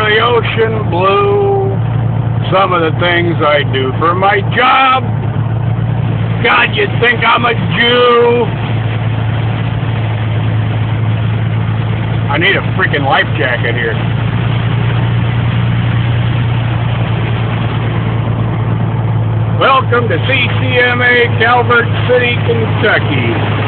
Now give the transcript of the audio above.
the ocean blue. Some of the things I do for my job. God, you'd think I'm a Jew. I need a freaking life jacket here. Welcome to CCMA, Calvert City, Kentucky.